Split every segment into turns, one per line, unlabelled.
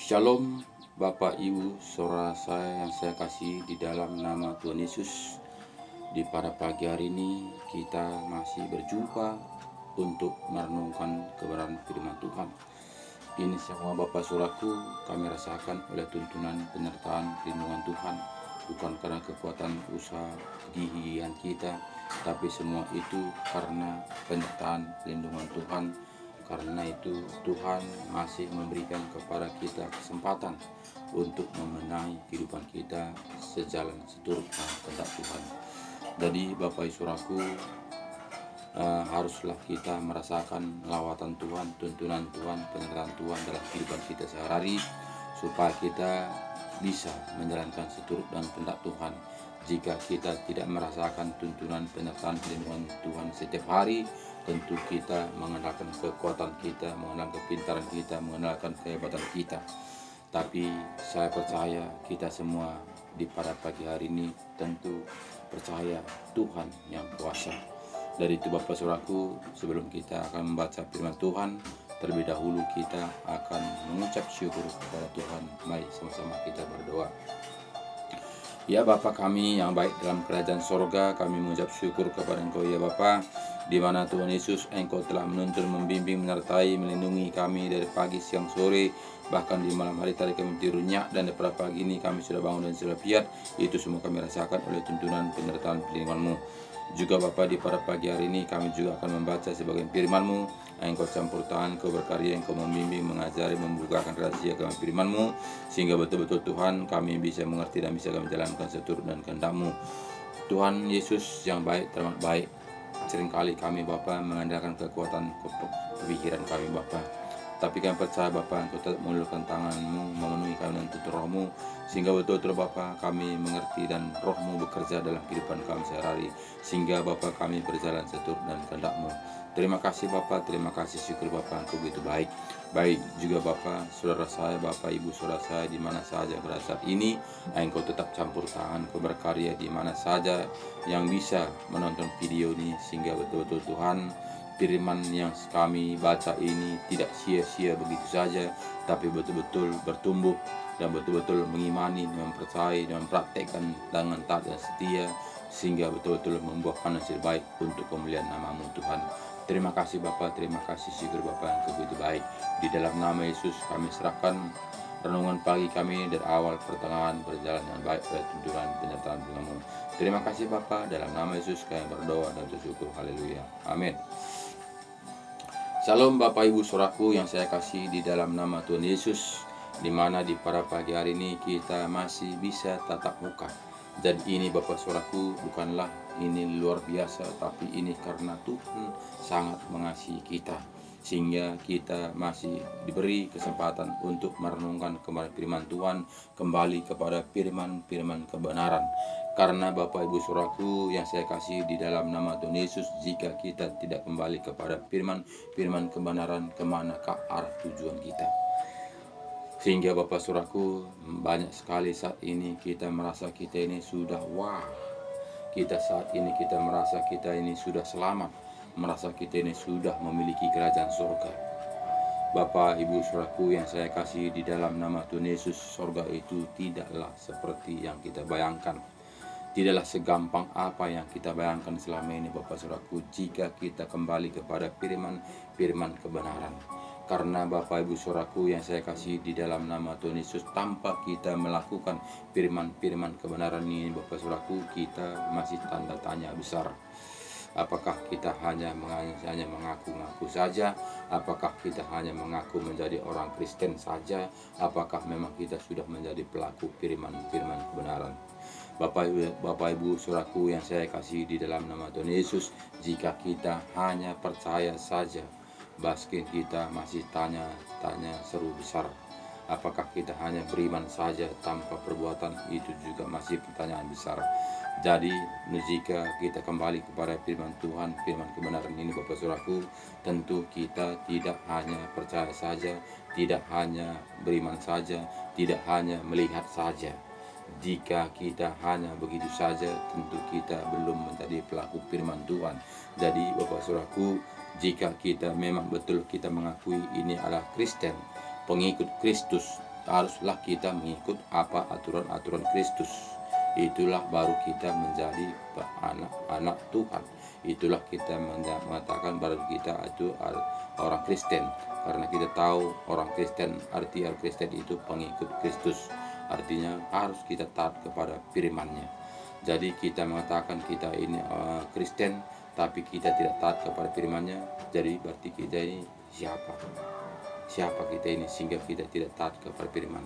Shalom Bapak Ibu saudara saya yang saya kasih di dalam nama Tuhan Yesus. Di pada pagi hari ini kita masih berjumpa untuk merenungkan kebenaran firman Tuhan. Ini semua Bapak Saudaraku kami rasakan oleh tuntunan penyertaan perlindungan Tuhan. Bukan karena kekuatan usaha gigihan kita, tapi semua itu karena penyertaan perlindungan Tuhan. Karena itu Tuhan masih memberikan kepada kita kesempatan untuk memenahi kehidupan kita sejalan seturut kehendak Tuhan. Jadi Bapak Ibu Saudaraku, haruslah kita merasakan lawatan Tuhan, tuntunan Tuhan, penyertaan Tuhan dalam kehidupan kita sehari-hari, supaya kita bisa menjalankan seturut dan kehendak Tuhan. Jika kita tidak merasakan tuntunan penyertaan perlindungan Tuhan setiap hari, tentu kita mengandalkan kekuatan kita, mengandalkan kepintaran kita, mengandalkan kehebatan kita. Tapi saya percaya kita semua di pada pagi hari ini tentu percaya Tuhan yang kuasa. Dari itu Bapak Saudaraku, sebelum kita akan membaca firman Tuhan, terlebih dahulu kita akan mengucap syukur kepada Tuhan. Mari sama-sama kita berdoa. Ya Bapa kami yang baik dalam kerajaan sorga, kami mengucap syukur kepada Engkau ya Bapa, di mana Tuhan Yesus Engkau telah menuntun, membimbing, menyertai, melindungi kami dari pagi, siang, sore, bahkan di malam hari tadi kami tidur nyenyak, dan pada pagi ini kami sudah bangun dan sudah piat. Itu semua kami rasakan oleh tuntunan penyertaan perlindungan-Mu. Juga Bapa, di pada pagi hari ini kami juga akan membaca sebagian firman-Mu. Engkau campur tangan, Engkau berkarya, Engkau membimbing, mengajari, membukakan rahasia kebenaran firman-Mu, sehingga betul-betul Tuhan kami bisa mengerti dan bisa kami jalankan seturut dan kehendak-Mu. Tuhan Yesus yang baik, teramat baik, seringkali kami Bapa mengandalkan kekuatan kepikiran kami Bapa, tapi kami percaya Bapa, Engkau tetap mengulurkan tangan-Mu, memenuhi kami dengan tutur Roh-Mu, sehingga betul-betul Bapa kami mengerti dan Roh-Mu bekerja dalam kehidupan kami sehari-hari, sehingga Bapa kami berjalan seturut dan kehendak-Mu. Terima kasih Bapa, terima kasih, syukur Bapa, Engkau begitu baik. Baik juga Bapa, saudara saya, Bapak Ibu saudara saya di mana saja pada saat ini, Engkau tetap campur tangan, Engkau berkarya di mana saja yang bisa menonton video ini, sehingga betul-betul Tuhan firman yang kami baca ini tidak sia-sia begitu saja, tapi betul-betul bertumbuh dan betul-betul mengimani, mempercayai, dan mempraktekkan dengan taat dan setia, sehingga betul-betul membuahkan hasil baik untuk kemuliaan nama-Mu Tuhan. Terima kasih Bapa, terima kasih, syukur Bapa, Engkau begitu baik. Di dalam nama Yesus kami serahkan renungan pagi kami dari awal pertengahan berjalan dengan baik oleh tuntunan penyertaan firman-Mu. Terima kasih Bapa, dalam nama Yesus kami berdoa dan bersyukur. Haleluya. Amin. Salam Bapak Ibu Saudaraku yang saya kasih di dalam nama Tuhan Yesus, di mana di pada pagi hari ini kita masih bisa tatap muka. Dan ini Bapak Saudaraku bukanlah ini luar biasa, tapi ini karena Tuhan sangat mengasihi kita, sehingga kita masih diberi kesempatan untuk merenungkan kembali firman Tuhan, kembali kepada firman-firman kebenaran. Karena Bapak Ibu Saudaraku yang saya kasih di dalam nama Tuhan Yesus, jika kita tidak kembali kepada firman kebenaran, kemanakah arah tujuan kita? Sehingga Bapak Saudaraku, banyak sekali saat ini kita merasa kita ini sudah kita saat ini kita merasa kita ini sudah selamat, merasa kita ini sudah memiliki kerajaan surga. Bapak Ibu Saudaraku yang saya kasih di dalam nama Tuhan Yesus, surga itu tidaklah seperti yang kita bayangkan. Tidaklah segampang apa yang kita bayangkan selama ini Bapak Saudaraku, jika kita kembali kepada firman kebenaran. Karena Bapak Ibu Saudaraku yang saya kasih di dalam nama Tuhan Yesus, tanpa kita melakukan firman kebenaran ini Bapak Saudaraku, kita masih tanda tanya besar. Apakah kita hanya mengaku-ngaku saja? Apakah kita hanya mengaku menjadi orang Kristen saja? Apakah memang kita sudah menjadi pelaku firman kebenaran? Bapak Ibu Saudaraku yang saya kasih di dalam nama Tuhan Yesus, jika kita hanya percaya saja, baskin kita masih tanya seru besar. Apakah kita hanya beriman saja tanpa perbuatan? Itu juga masih pertanyaan besar. Jadi jika kita kembali kepada firman Tuhan, firman kebenaran ini Bapak Saudaraku, tentu kita tidak hanya percaya saja, tidak hanya beriman saja, tidak hanya melihat saja. Jika kita hanya begitu saja, tentu kita belum menjadi pelaku firman Tuhan. Jadi Bapak Saudaraku, jika kita memang betul kita mengakui ini adalah Kristen, pengikut Kristus, haruslah kita mengikut apa aturan-aturan Kristus. Itulah baru kita menjadi anak-anak Tuhan. Itulah kita mengatakan baru kita itu orang Kristen. Karena kita tahu orang Kristen, arti orang Kristen itu pengikut Kristus. Artinya harus kita taat kepada firman-Nya. Jadi kita mengatakan kita ini Kristen, tapi kita tidak taat kepada firman-Nya. Jadi berarti kita ini siapa? Siapa kita ini sehingga kita tidak taat kepada firman?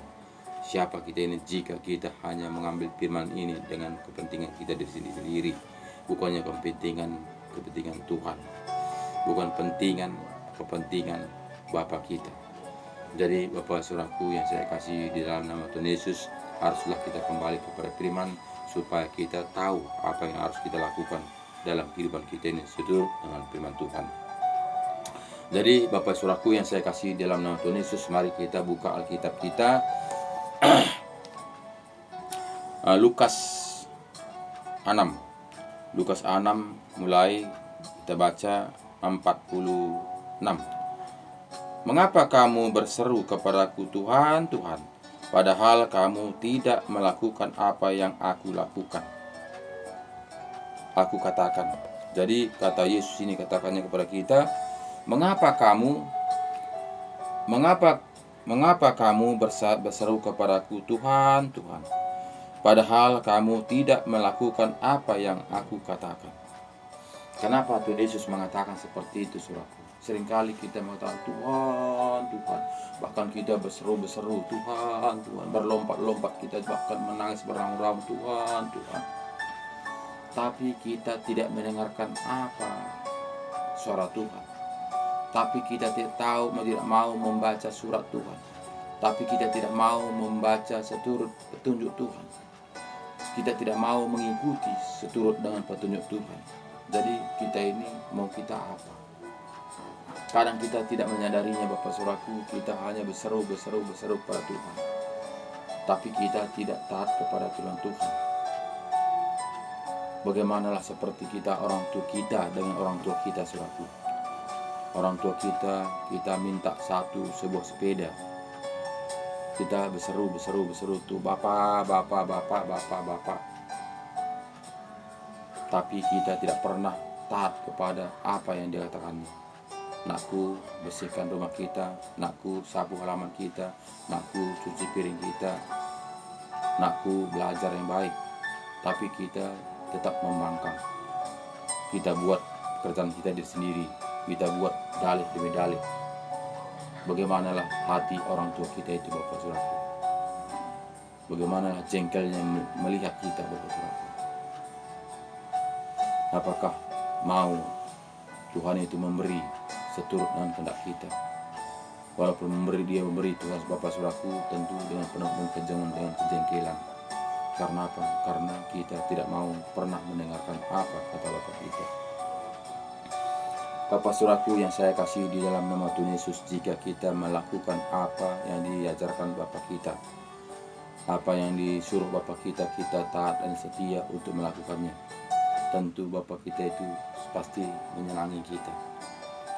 Siapa kita ini jika kita hanya mengambil firman ini dengan kepentingan kita diri sendiri, bukannya kepentingan Tuhan, bukan kepentingan Bapa kita. Jadi Bapak Saudaraku yang saya kasih di dalam nama Tuhan Yesus, haruslah kita kembali kepada firman supaya kita tahu apa yang harus kita lakukan dalam kehidupan kita ini seturut dengan firman Tuhan. Jadi Bapak Saudaraku yang saya kasih dalam nama Tuhan Yesus, mari kita buka Alkitab kita. Lukas 6 mulai kita baca 46. Mengapa kamu berseru kepadaku Tuhan, Tuhan, padahal kamu tidak melakukan apa yang aku lakukan? Aku katakan. Jadi kata Yesus ini katakannya kepada kita, mengapa kamu berseru kepadaku Tuhan, Tuhan, padahal kamu tidak melakukan apa yang aku katakan? Kenapa Tuhan Yesus mengatakan seperti itu, saudaraku? Seringkali kita mengatakan Tuhan, Tuhan, bahkan kita berseru Tuhan, Tuhan, berlompat-lompat, kita bahkan menangis beraung-raung Tuhan, Tuhan. Tapi kita tidak mendengarkan apa suara Tuhan. Tapi kita tidak mau membaca surat Tuhan. Tapi kita tidak mau membaca seturut petunjuk Tuhan. Kita tidak mau mengikuti seturut dengan petunjuk Tuhan. Jadi kita ini mau kita apa? Kadang kita tidak menyadarinya Bapak Saudaraku, kita hanya berseru kepada Tuhan. Tapi kita tidak taat kepada firman Tuhan. Bagaimanalah seperti orang tua kita dengan orang tua kita, saudaraku. Orang tua kita minta sebuah sepeda. Kita berseru tuh, Bapak. Tapi kita tidak pernah taat kepada apa yang dikatakannya. Nakku, bersihkan rumah kita. Nakku, sapu halaman kita. Nakku, cuci piring kita. Nakku, belajar yang baik. Tapi kita tetap membangkang. Kita buat pekerjaan kita sendiri. Kita buat dalih demi dalih. Bagaimanalah hati orang tua kita itu, Bapak Saudaraku? Bagaimanalah jengkelnya melihat kita, Bapak Saudaraku? Apakah mau Tuhan itu memberi seturut dengan kehendak kita? Walaupun dia memberi Tuhan Bapak Saudaraku, tentu dengan penuh kejengan, dengan kejengkelan. Karena apa? Karena kita tidak mau pernah mendengarkan apa kata Bapak kita. Bapak Saudaraku yang saya kasih di dalam nama Tuhan Yesus, jika kita melakukan apa yang diajarkan Bapak kita, apa yang disuruh Bapak kita taat dan setia untuk melakukannya, tentu Bapak kita itu pasti menyenangi kita.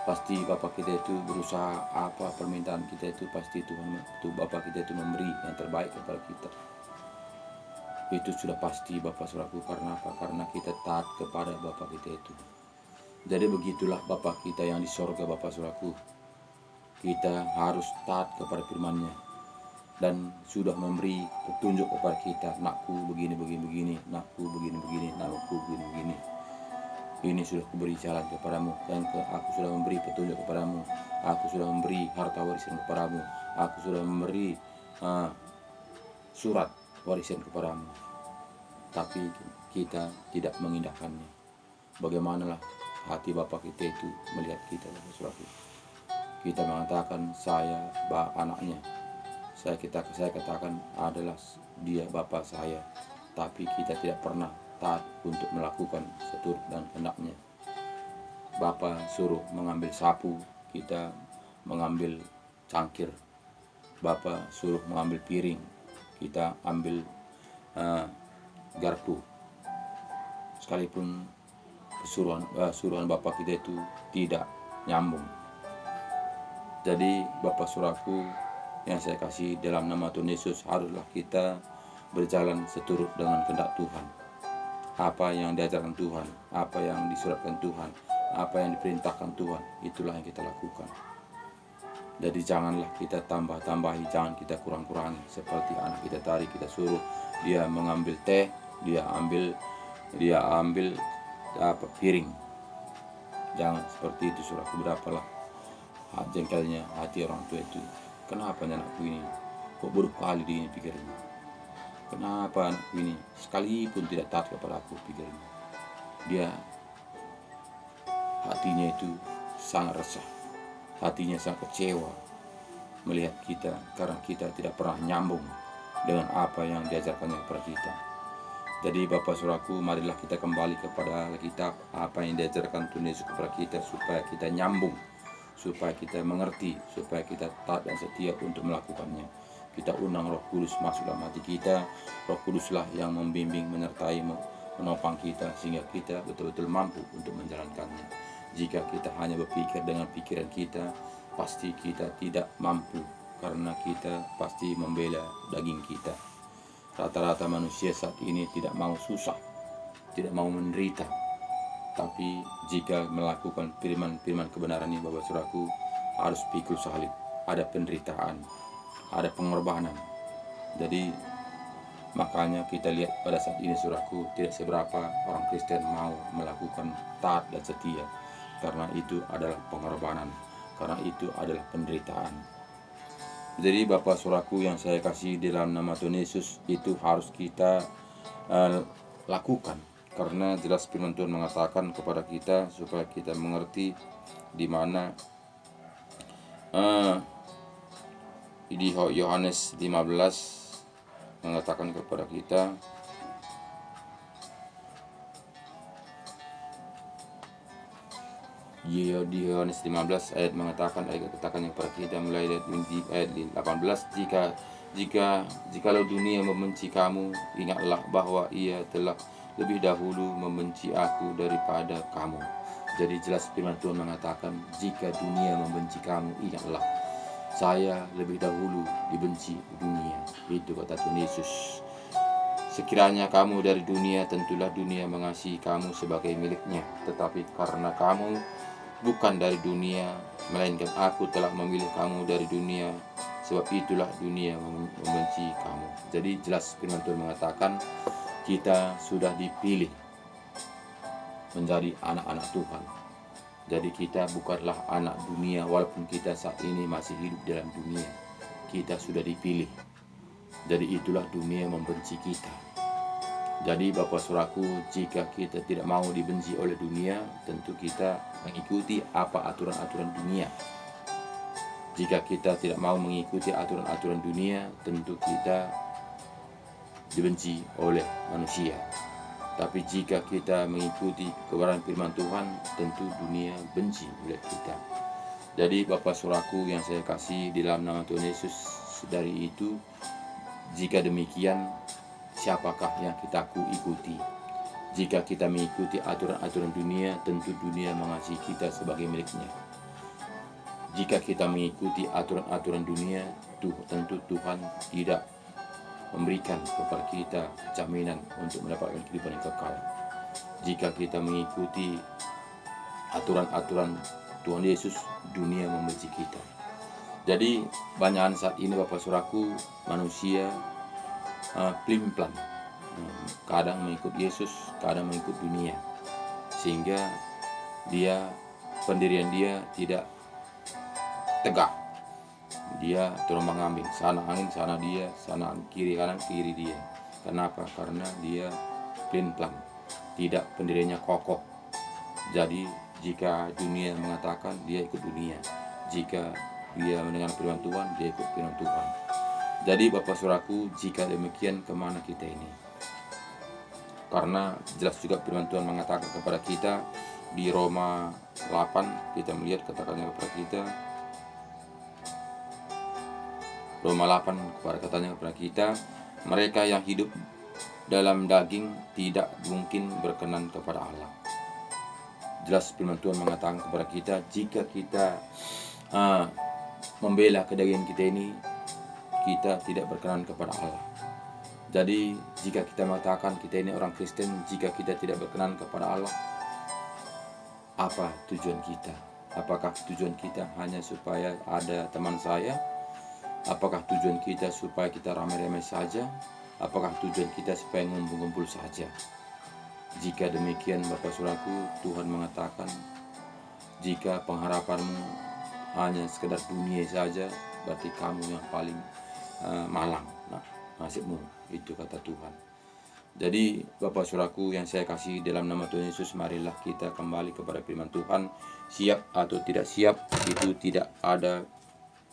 Pasti Bapak kita itu berusaha apa permintaan kita itu, pasti Tuhan itu Bapak kita itu memberi yang terbaik kepada kita. Itu sudah pasti Bapak Saudaraku. Karena apa? Karena kita taat kepada Bapak kita itu. Jadi begitulah Bapak kita yang di sorga, Bapak Saudaraku. Kita harus taat kepada firman-Nya dan sudah memberi petunjuk kepada kita. Nakku begini, nakku begini, nakku begini. Ini sudah kuberi jalan kepadamu, dan aku sudah memberi petunjuk kepadamu. Aku sudah memberi harta warisan kepadamu. Aku sudah memberi surat warisan kepadamu. Tapi kita tidak mengindahkannya. Bagaimanalah hati Bapak kita itu melihat kita, Bapak Saudaraku? Kita mengatakan saya anaknya. Saya katakan adalah dia Bapak saya. Tapi kita tidak pernah taat untuk melakukan seturut dan kehendak-Nya. Bapak suruh mengambil sapu, kita mengambil cangkir. Bapak suruh mengambil piring, kita ambil garpu. Sekalipun suruhan Bapak kita itu tidak nyambung. Jadi Bapak Saudaraku, yang saya kasih dalam nama Tuhan Yesus, haruslah kita berjalan seturut dengan kehendak Tuhan. Apa yang diajarkan Tuhan, apa yang disuratkan Tuhan, apa yang diperintahkan Tuhan, itulah yang kita lakukan. Jadi janganlah kita tambah-tambahi, jangan kita kurang-kurangi. Seperti anak kita tadi, kita suruh dia mengambil teh, dia ambil piring. Jangan seperti itu, saudaraku. Berapalah jengkelnya hati orang tua itu. Kenapa anakku ini kok buruk kali dia pikirnya? Kenapa anakku ini sekalipun tidak taat kepada aku, pikirnya? Dia hatinya itu sangat resah, hatinya sangat kecewa melihat kita, karena kita tidak pernah nyambung dengan apa yang diajarkannya kepada kita. Jadi Bapak Saudaraku, marilah kita kembali kepada Alkitab, apa yang diajarkan Tuhan Yesus kepada kita, supaya kita nyambung, supaya kita mengerti, supaya kita taat dan setia untuk melakukannya. Kita undang Roh Kudus masuk dalam hati kita. Roh Kuduslah yang membimbing, menyertai, menopang kita, sehingga kita betul-betul mampu untuk menjalankannya. Jika kita hanya berpikir dengan pikiran kita, pasti kita tidak mampu, karena kita pasti membela daging kita. Rata-rata manusia saat ini tidak mau susah, tidak mau menderita. Tapi jika melakukan firman kebenaran ini, Bapak Saudaraku, harus pikul salib, ada penderitaan, ada pengorbanan. Jadi makanya kita lihat pada saat ini, Saudaraku, tidak seberapa orang Kristen mau melakukan taat dan setia, karena itu adalah pengorbanan, karena itu adalah penderitaan. Jadi Bapak Saudaraku yang saya kasih dalam nama Tuhan Yesus, itu harus kita lakukan, karena jelas firman Tuhan mengatakan kepada kita supaya kita mengerti, di mana di Yohanes 15 mengatakan kepada kita, di Yohanes 15 ayat mengatakan, katakan kepada kita mulai dari ayat 18, jikalau dunia membenci kamu, ingatlah bahwa ia telah lebih dahulu membenci aku daripada kamu. Jadi jelas firman Tuhan mengatakan, jika dunia membenci kamu, ingatlah saya lebih dahulu dibenci dunia. Itu kata Tuhan Yesus. Sekiranya kamu dari dunia, tentulah dunia mengasihi kamu sebagai miliknya. Tetapi karena kamu bukan dari dunia, melainkan aku telah memilih kamu dari dunia, sebab itulah dunia membenci kamu. Jadi jelas firman Tuhan mengatakan, kita sudah dipilih menjadi anak-anak Tuhan. Jadi kita bukanlah anak dunia, walaupun kita saat ini masih hidup dalam dunia. Kita sudah dipilih. Jadi itulah dunia membenci kita. Jadi Bapak Saudaraku, jika kita tidak mau dibenci oleh dunia, tentu kita mengikuti apa aturan-aturan dunia. Jika kita tidak mau mengikuti aturan-aturan dunia, tentu kita dibenci oleh manusia. Tapi jika kita mengikuti kebenaran firman Tuhan, tentu dunia benci oleh kita. Jadi Bapak Saudaraku yang saya kasih di dalam nama Tuhan Yesus, dari itu, jika demikian, siapakah yang kita ikuti? Jika kita mengikuti aturan-aturan dunia, tentu dunia mengasihi kita sebagai miliknya. Jika kita mengikuti aturan-aturan dunia, tentu Tuhan tidak memberikan kepada kita jaminan untuk mendapatkan kehidupan yang kekal. Jika kita mengikuti aturan-aturan Tuhan Yesus, dunia membenci kita. Jadi banyak saat ini Bapak Saudaraku, manusia plim-plam, kadang mengikut Yesus, kadang mengikut dunia, sehingga pendirian dia tidak tegak. Dia terombang-ambing, sana angin sana dia, sana kiri kanan kiri dia. Kenapa? Karena dia plim-plam, tidak pendiriannya kokoh. Jadi jika dunia mengatakan, dia ikut dunia. Jika dia mendengar firman Tuhan, dia ikut firman Tuhan. Jadi Bapak Saudaraku, jika demikian, kemana kita ini? Karena jelas juga firman Tuhan mengatakan kepada kita di Roma 8, kita melihat katakannya kepada kita, Roma 8 katanya kepada kita, mereka yang hidup dalam daging tidak mungkin berkenan kepada Allah. Jelas firman Tuhan mengatakan kepada kita, jika kita membela kedagingan kita ini, kita tidak berkenan kepada Allah. Jadi jika kita mengatakan kita ini orang Kristen, jika kita tidak berkenan kepada Allah, apa tujuan kita? Apakah tujuan kita hanya supaya ada teman saya? Apakah tujuan kita supaya kita ramai-ramai saja? Apakah tujuan kita supaya ngumpul-ngumpul saja? Jika demikian Bapak Saudaraku, Tuhan mengatakan, jika pengharapanmu hanya sekedar dunia saja, berarti kamu yang paling malang nasibmu, itu kata Tuhan. Jadi Bapak Saudaraku yang saya kasih dalam nama Tuhan Yesus, marilah kita kembali kepada firman Tuhan. Siap atau tidak siap, itu tidak ada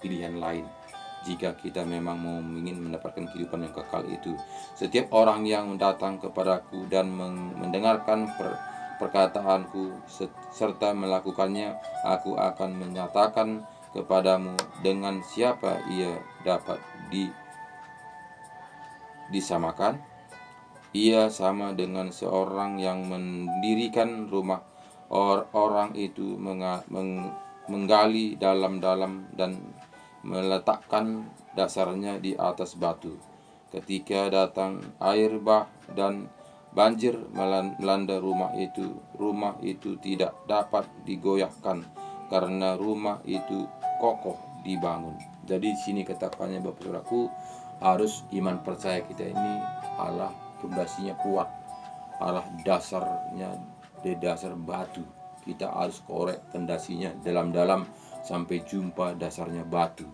pilihan lain. Jika kita memang mau ingin mendapatkan kehidupan yang kekal itu, setiap orang yang datang kepadaku dan mendengarkan perkataanku serta melakukannya, aku akan menyatakan kepadamu dengan siapa ia dapat disamakan. Ia sama dengan seorang yang mendirikan rumah. Orang itu menggali dalam-dalam dan meletakkan dasarnya di atas batu. Ketika datang air bah dan banjir melanda rumah itu tidak dapat digoyahkan karena rumah itu kokoh dibangun. Jadi di sini katakannya Bapak Saudaraku, harus iman percaya kita ini Allah pondasinya kuat, Allah dasarnya di dasar batu. Kita harus korek pondasinya dalam-dalam sampai jumpa dasarnya batu,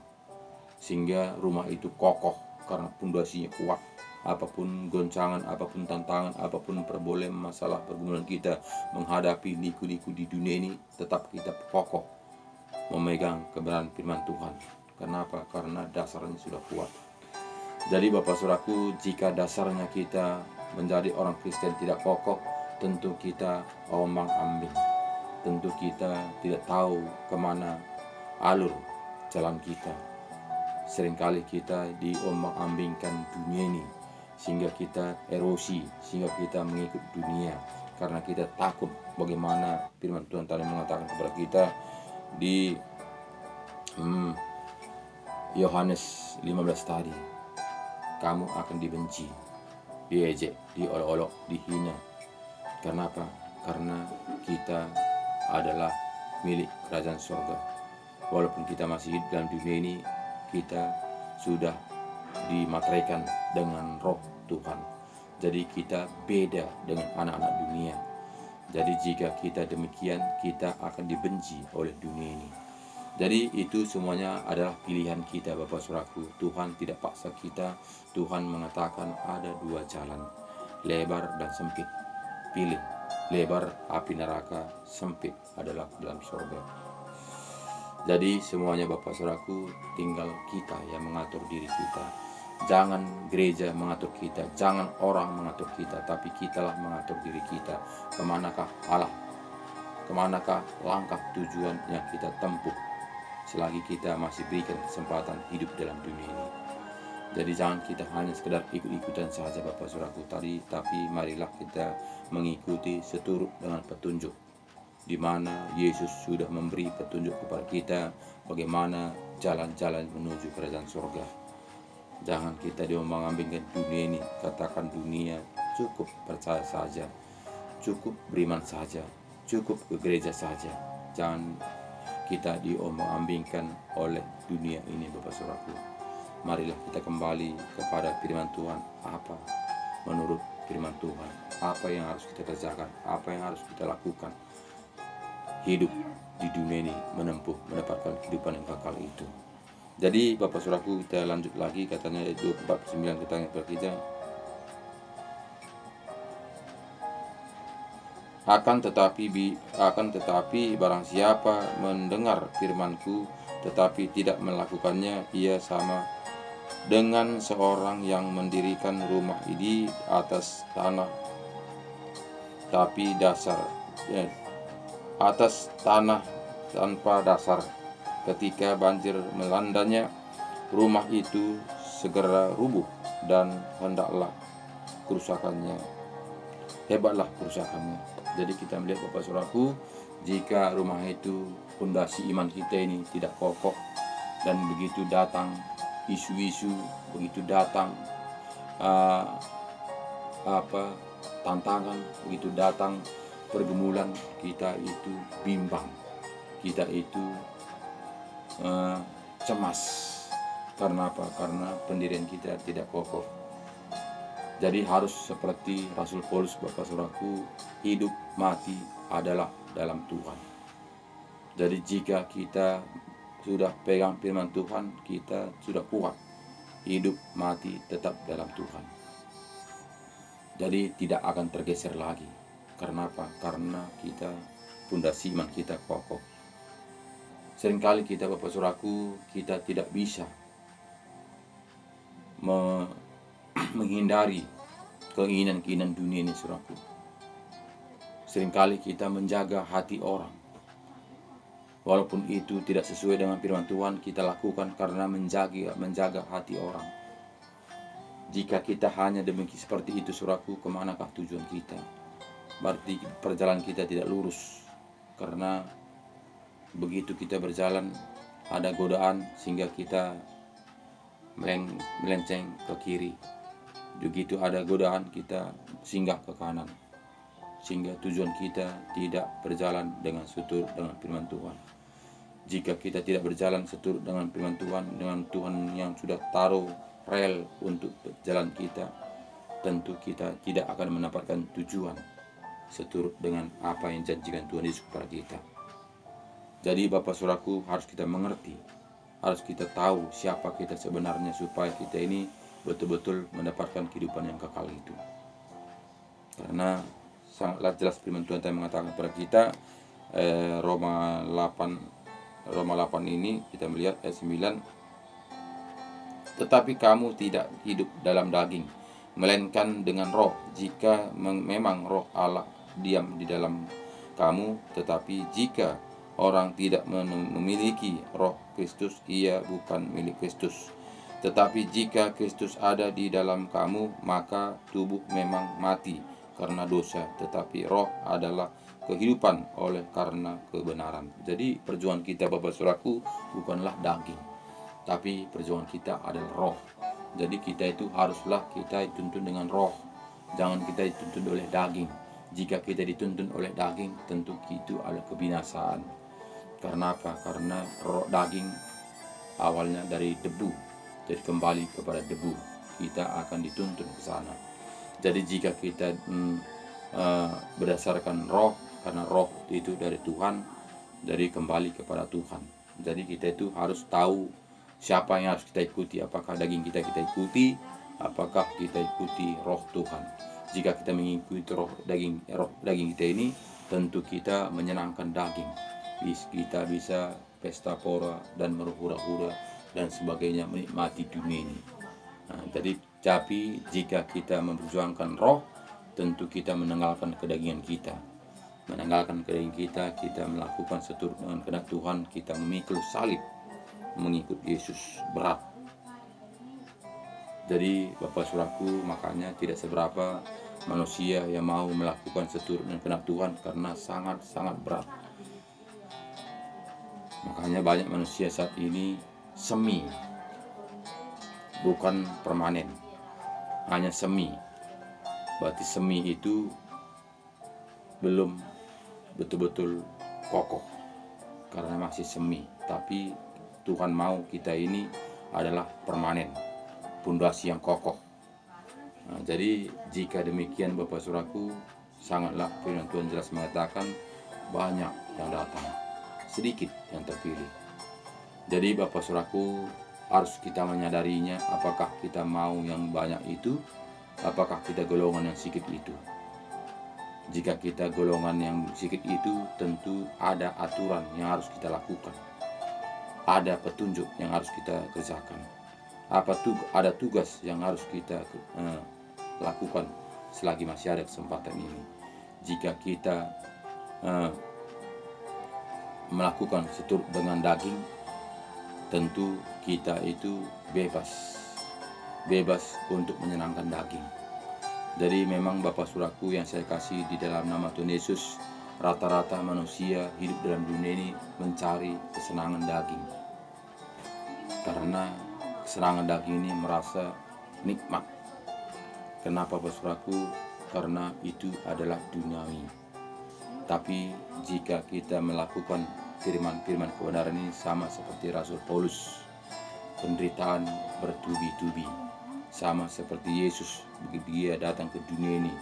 sehingga rumah itu kokoh karena pondasinya kuat. Apapun goncangan, apapun tantangan, apapun problem, masalah pergumulan kita menghadapi liku-liku di dunia ini, tetap kita kokoh memegang kebenaran firman Tuhan. Kenapa? Karena dasarnya sudah kuat. Jadi Bapak Saudaraku, jika dasarnya kita menjadi orang Kristen tidak kokoh, tentu kita ombang-ambing. Tentu kita tidak tahu kemana alur jalan kita. Seringkali kita diombang-ambingkan dunia ini, sehingga kita erosi, sehingga kita mengikut dunia, karena kita takut bagaimana firman Tuhan tadi mengatakan kepada kita di Yohanes 15 tadi, kamu akan dibenci, diejek, diolok-olok, dihina. Kenapa? Karena kita adalah milik kerajaan surga. Walaupun kita masih hidup dalam dunia ini, kita sudah dimateraikan dengan roh Tuhan. Jadi kita beda dengan anak-anak dunia. Jadi jika kita demikian, kita akan dibenci oleh dunia ini. Jadi itu semuanya adalah pilihan kita Bapak Saudaraku. Tuhan tidak paksa kita. Tuhan mengatakan ada dua jalan, lebar dan sempit. Pilih lebar api neraka, sempit adalah dalam surga. Jadi semuanya Bapak Saudaraku, tinggal kita yang mengatur diri kita. Jangan gereja mengatur kita, jangan orang mengatur kita, tapi kitalah mengatur diri kita. Kemanakah Allah, kemanakah langkah tujuan yang kita tempuh selagi kita masih berikan kesempatan hidup dalam dunia ini. Jadi jangan kita hanya sekedar ikut-ikutan saja Bapak Saudaraku tadi, tapi marilah kita mengikuti seturut dengan petunjuk, di mana Yesus sudah memberi petunjuk kepada kita bagaimana jalan-jalan menuju kerajaan surga. Jangan kita diombang-ambingkan dunia ini. Katakan dunia, cukup percaya saja, cukup beriman saja, cukup ke gereja saja. Jangan kita diombang-ambingkan oleh dunia ini Bapak Saudaraku. Marilah kita kembali kepada firman Tuhan. Apa menurut firman Tuhan? Apa yang harus kita kerjakan? Apa yang harus kita lakukan? Hidup di dunia ini mendapatkan kehidupan yang kekal itu. Jadi Bapak Saudaraku, kita lanjut lagi, katanya ayat 49 kepada kita. Akan tetapi barang siapa mendengar firman-Ku tetapi tidak melakukannya, ia sama dengan seorang yang mendirikan rumah di atas tanah atas tanah tanpa dasar. Ketika banjir melandanya, rumah itu segera rubuh dan hebatlah kerusakannya. Jadi kita melihat Bapak Saudaraku, jika rumah itu, pondasi iman kita ini tidak kokoh, dan begitu datang isu-isu begitu datang, uh, tantangan begitu datang, pergumulan, kita itu bimbang, kita itu cemas. Karena apa? Karena pendirian kita tidak kokoh. Jadi harus seperti Rasul Paulus, Bapak Saudaraku, hidup mati adalah dalam Tuhan. Jadi jika kita sudah pegang firman Tuhan, kita sudah kuat. Hidup mati tetap dalam Tuhan. Jadi tidak akan tergeser lagi. Karena apa? Karena kita, pondasi iman kita kokoh. Seringkali kita, Bapak Saudaraku, kita tidak bisa menghindari keinginan-keinginan dunia ini, saudaraku. Seringkali kita menjaga hati orang. Walaupun itu tidak sesuai dengan firman Tuhan, kita lakukan karena menjaga hati orang. Jika kita hanya demikian seperti itu, saudaraku, kemanakah tujuan kita? Berarti perjalanan kita tidak lurus. Karena begitu kita berjalan, ada godaan sehingga kita melenceng ke kiri. Begitu ada godaan, kita singgah ke kanan, sehingga tujuan kita tidak berjalan dengan seturut dengan firman Tuhan. Jika kita tidak berjalan seturut dengan firman Tuhan, dengan Tuhan yang sudah taruh rel untuk jalan kita, tentu kita tidak akan mendapatkan tujuan seturut dengan apa yang janjikan Tuhan Yesus kepada kita. Jadi Bapak Saudaraku, harus kita mengerti, harus kita tahu siapa kita sebenarnya, supaya kita ini betul-betul mendapatkan kehidupan yang kekal itu. Karena sangatlah jelas firman Tuhan yang mengatakan kepada kita, Roma 8 ini kita melihat ayat 9, tetapi kamu tidak hidup dalam daging, melainkan dengan roh, jika memang roh Allah diam di dalam kamu. Tetapi jika orang tidak memiliki roh Kristus, ia bukan milik Kristus. Tetapi jika Kristus ada di dalam kamu, maka tubuh memang mati karena dosa, tetapi roh adalah kehidupan oleh karena kebenaran. Jadi perjuangan kita, Bapak Saudaraku, bukanlah daging, tapi perjuangan kita adalah roh. Jadi kita itu haruslah kita dituntun dengan roh, jangan kita dituntun oleh daging. Jika kita dituntun oleh daging, tentu itu adalah kebinasaan. Karena apa? Karena roh daging awalnya dari debu, jadi kembali kepada debu, kita akan dituntun ke sana. Jadi jika kita berdasarkan roh, karena roh itu dari Tuhan, jadi kembali kepada Tuhan. Jadi kita itu harus tahu siapa yang harus kita ikuti, apakah daging kita ikuti, apakah kita ikuti roh Tuhan. Jika kita mengikuti roh daging kita ini, tentu kita menyenangkan daging. Kita bisa pesta pora dan berhura-hura dan sebagainya, menikmati dunia ini. Tapi jika kita memperjuangkan roh, tentu kita menanggalkan kedagingan kita. Menanggalkan kedagingan kita melakukan seturut dengan kehendak Tuhan, kita memikul salib, mengikut Yesus berat. Jadi Bapak Saudaraku, makanya tidak seberapa manusia yang mau melakukan seturut dengan kehendak Tuhan, karena sangat-sangat berat. Makanya banyak manusia saat ini semi, bukan permanen, hanya semi. Berarti semi itu belum betul-betul kokoh, karena masih semi. Tapi Tuhan mau kita ini adalah permanen, pondasi yang kokoh. Jadi jika demikian, Bapak Saudaraku, sangatlah firman Tuhan jelas mengatakan, banyak yang datang, sedikit yang terpilih. Jadi Bapak Saudaraku, harus kita menyadarinya, apakah kita mau yang banyak itu, apakah kita golongan yang sedikit itu. Jika kita golongan yang sedikit itu, tentu ada aturan yang harus kita lakukan, ada petunjuk yang harus kita kerjakan, ada tugas yang harus kita lakukan selagi masih ada kesempatan ini. Jika kita melakukan seturut dengan daging, tentu kita itu bebas untuk menyenangkan daging. Jadi memang Bapak Saudaraku yang saya kasih di dalam nama Tuhan Yesus, rata-rata manusia hidup dalam dunia ini mencari kesenangan daging. Karena kesenangan daging ini merasa nikmat. Kenapa saudaraku? Karena itu adalah duniawi. Tapi jika kita melakukan firman-firman kebenaran ini, sama seperti Rasul Paulus, penderitaan bertubi-tubi. Sama seperti Yesus, begitu dia datang ke dunia ini,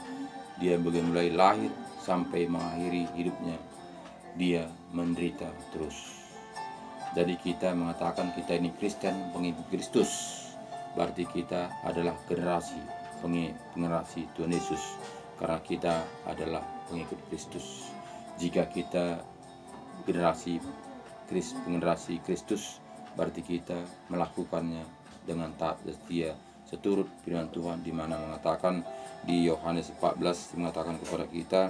dia mulai lahir sampai mengakhiri hidupnya, dia menderita terus. Jadi kita mengatakan kita ini Kristen, pengikut Kristus, berarti kita adalah generasi Tuhan Yesus, karena kita adalah pengikut Kristus. Jika kita generasi Kristus, berarti kita melakukannya dengan taat dan setia seturut firman Tuhan, di mana mengatakan di Yohanes 14 mengatakan kepada kita,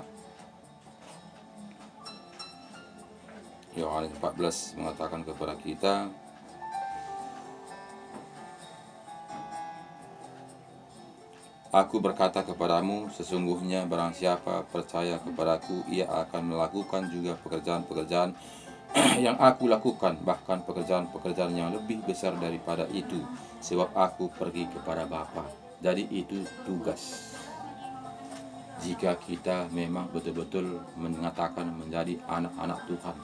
Yohanes 14 mengatakan kepada kita, Aku berkata kepadamu, sesungguhnya barang siapa percaya kepadaku, ia akan melakukan juga pekerjaan-pekerjaan yang aku lakukan, bahkan pekerjaan-pekerjaan yang lebih besar daripada itu, sebab aku pergi kepada Bapa. Jadi itu tugas. Jika kita memang betul-betul mengatakan menjadi anak-anak Tuhan.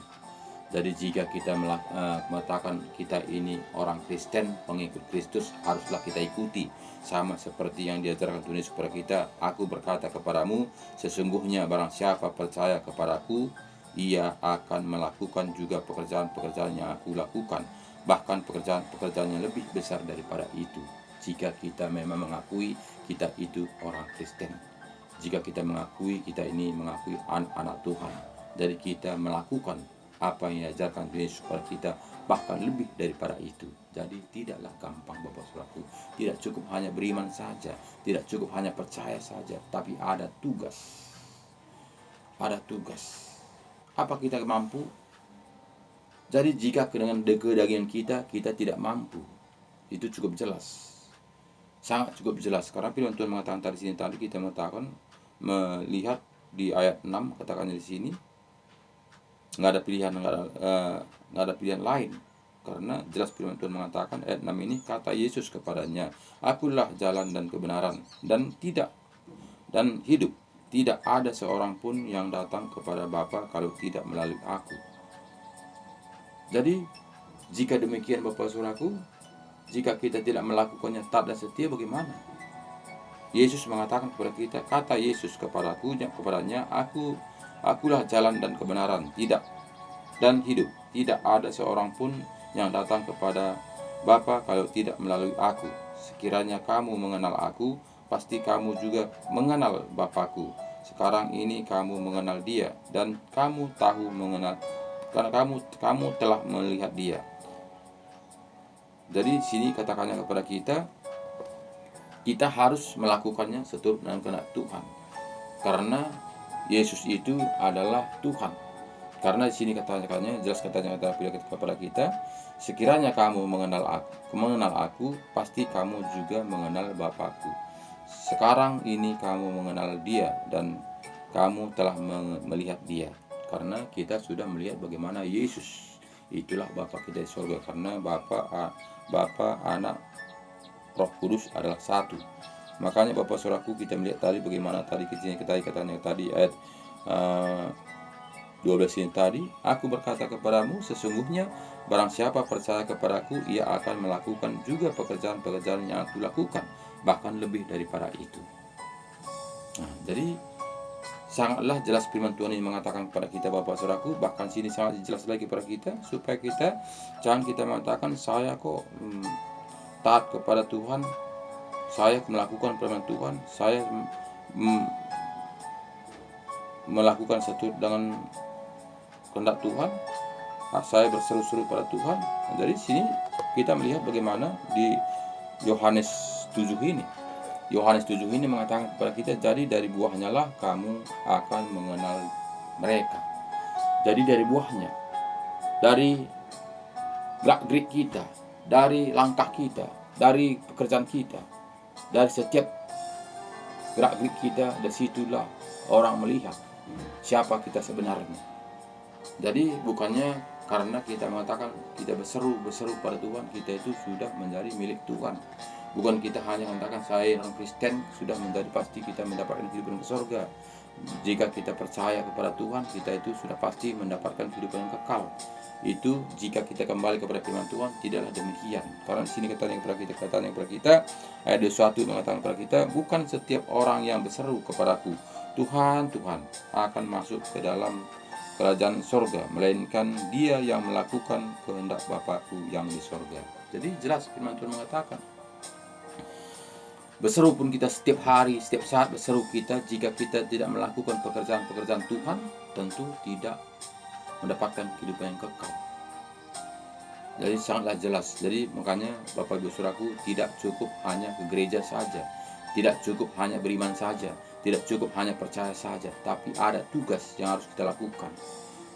Jadi jika kita mengatakan kita ini orang Kristen, pengikut Kristus, haruslah kita ikuti. Sama seperti yang diajarkan Tuhan Yesus kepada kita, Aku berkata kepadamu, sesungguhnya barang siapa percaya kepadaku, ia akan melakukan juga pekerjaan-pekerjaan yang aku lakukan, bahkan pekerjaan-pekerjaan yang lebih besar daripada itu. Jika kita memang mengakui kita itu orang Kristen, jika kita mengakui kita ini mengakui anak-anak Tuhan, jadi kita melakukan apa yang diajarkan Tuhan Yesus kepada kita, bahkan lebih daripada itu. Jadi tidaklah gampang Bapak Saudaraku. Tidak cukup hanya beriman saja, tidak cukup hanya percaya saja, tapi ada tugas. Ada tugas. Apa kita mampu? Jadi jika dengan kedagingan kita tidak mampu, itu cukup jelas. Sangat cukup jelas. Karena firman Tuhan mengatakan tadi kita mengatakan, melihat di ayat 6 katakannya di sini, nggak ada pilihan lain, karena jelas firman Tuhan mengatakan ayat 6 ini, kata Yesus kepadanya, Akulah jalan dan kebenaran dan hidup. Tidak ada seorang pun yang datang kepada Bapa kalau tidak melalui aku. Jadi jika demikian Bapak Saudaraku, jika kita tidak melakukannya taat dan setia, bagaimana? Yesus mengatakan kepada kita, kata Yesus kepadanya, Akulah jalan dan kebenaran, dan hidup. Tidak ada seorang pun yang datang kepada Bapa kalau tidak melalui aku. Sekiranya kamu mengenal aku, pasti kamu juga mengenal Bapakku. Sekarang ini kamu mengenal Dia, dan kamu tahu mengenal, karena kamu telah melihat Dia. Jadi sini katakannya kepada kita harus melakukannya seturut dengan kehendak Tuhan. Karena Yesus itu adalah Tuhan. Karena di sini katakannya jelas kepada kita, sekiranya kamu mengenal aku, pasti kamu juga mengenal Bapakku. Sekarang ini kamu mengenal Dia dan kamu telah melihat Dia. Karena kita sudah melihat bagaimana Yesus itulah Bapa kita di surga. Karena Bapa, Anak, Roh Kudus adalah satu. Makanya Bapak Saudaraku, kita melihat tadi bagaimana tadi katanya tadi ayat 12 ini tadi, Aku berkata kepadamu, sesungguhnya barang siapa percaya kepadaku, ia akan melakukan juga pekerjaan-pekerjaan yang aku lakukan, bahkan lebih daripada itu. Nah, jadi sangatlah jelas firman Tuhan ini mengatakan kepada kita Bapak Saudaraku, bahkan sini sangat jelas lagi kepada kita, supaya kita jangan kita mengatakan saya kok taat kepada Tuhan, saya melakukan firman Tuhan, saya melakukan seturut dengan kehendak Tuhan, saya berseru-seru pada Tuhan. Dari sini kita melihat bagaimana di Yohanes 7 ini. Yohanes 7 ini mengatakan kepada kita, jadi dari buahnya lah kamu akan mengenal mereka. Jadi dari buahnya, dari gerak-gerik kita, dari langkah kita, dari pekerjaan kita, dari setiap gerak-gerik kita, dari situlah orang melihat siapa kita sebenarnya. Jadi bukannya Karena kita mengatakan, kita berseru pada Tuhan, kita itu sudah menjadi milik Tuhan. Bukan kita hanya mengatakan saya orang Kristen sudah menjadi pasti kita mendapatkan kehidupan ke surga. Jika kita percaya kepada Tuhan, kita itu sudah pasti mendapatkan kehidupan yang kekal. Itu jika kita kembali kepada firman Tuhan, tidaklah demikian. Karena di sini katanya kepada kita, ayat 21 mengatakan kepada kita, bukan setiap orang yang berseru kepadaku, Tuhan, Tuhan, akan masuk ke dalam kerajaan sorga, melainkan dia yang melakukan kehendak Bapakku yang di sorga. Jadi jelas firman Tuhan mengatakan, berseru pun kita setiap hari, setiap saat berseru kita, jika kita tidak melakukan pekerjaan-pekerjaan Tuhan, tentu tidak mendapatkan kehidupan yang kekal. Jadi sangatlah jelas. Jadi makanya Bapak Ibu Saudaraku, tidak cukup hanya ke gereja saja, tidak cukup hanya beriman saja, tidak cukup hanya percaya saja, tapi ada tugas yang harus kita lakukan.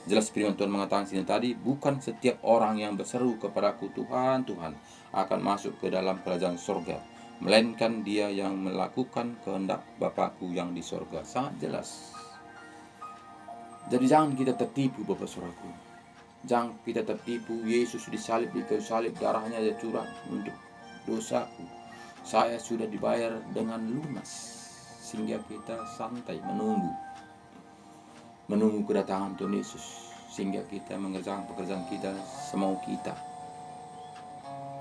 Jelas firman Tuhan mengatakan sini tadi, bukan setiap orang yang berseru kepadaku Tuhan, Tuhan, akan masuk ke dalam kerajaan surga, melainkan dia yang melakukan kehendak Bapakku yang di surga. Sangat jelas. Jadi jangan kita tertipu Bapak Saudaraku. Jangan kita tertipu. Yesus disalib di kayu salib, darahnya dia curah untuk dosaku. Saya sudah dibayar dengan lunas. Sehingga kita santai menunggu kedatangan Tuhan Yesus, sehingga kita mengerjakan pekerjaan kita semau kita.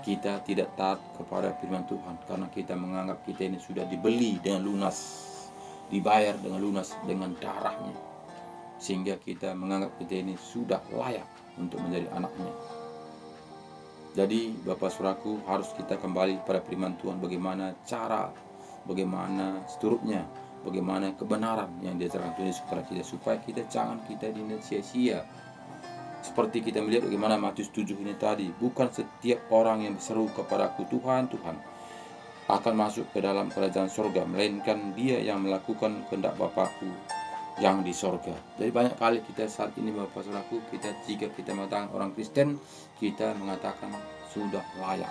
Kita tidak taat kepada firman Tuhan karena kita menganggap kita ini sudah dibeli dengan lunas, dibayar dengan lunas dengan darahnya, sehingga kita menganggap kita ini sudah layak untuk menjadi anaknya. Jadi Bapak Saudaraku, harus kita kembali pada firman Tuhan, bagaimana cara, bagaimana seterusnya, bagaimana kebenaran yang diajarkan Tuhan Yesus kepada kita, supaya kita jangan kita sia-sia. Seperti kita melihat bagaimana Matius 7 ini tadi, bukan setiap orang yang berseru kepadaku Tuhan, Tuhan, akan masuk ke dalam kerajaan surga, melainkan dia yang melakukan kehendak Bapakku yang di surga. Jadi banyak kali kita saat ini Bapak Saudaraku, jika kita mengatakan orang Kristen, kita mengatakan sudah layak.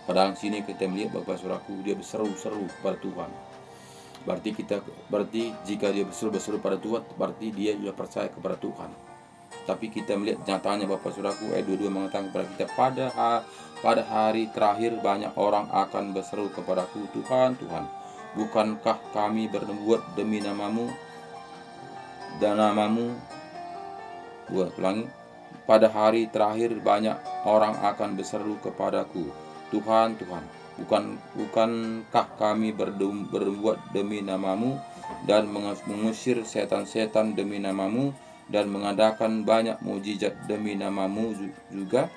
Padahal sini kita melihat Bapak Saudaraku, dia berseru-seru kepada Tuhan. Berarti jika dia berseru pada Tuhan, berarti dia sudah percaya kepada Tuhan. Tapi kita melihat nyatanya Bapak Saudaraku, ayat 22 mengatakan kepada kita, pada hari terakhir banyak orang akan berseru kepadaku, Tuhan, Tuhan, bukankah kami berbuat demi namamu dan namamu? Pada hari terakhir banyak orang akan berseru kepadaku, Tuhan, Tuhan, bukankah kami berbuat demi namamu dan mengusir setan-setan demi namamu dan mengadakan banyak mukjizat demi namamu juga?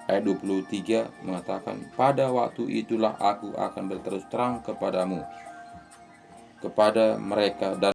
Ayat 23 mengatakan, pada waktu itulah aku akan berterus terang kepada mereka dan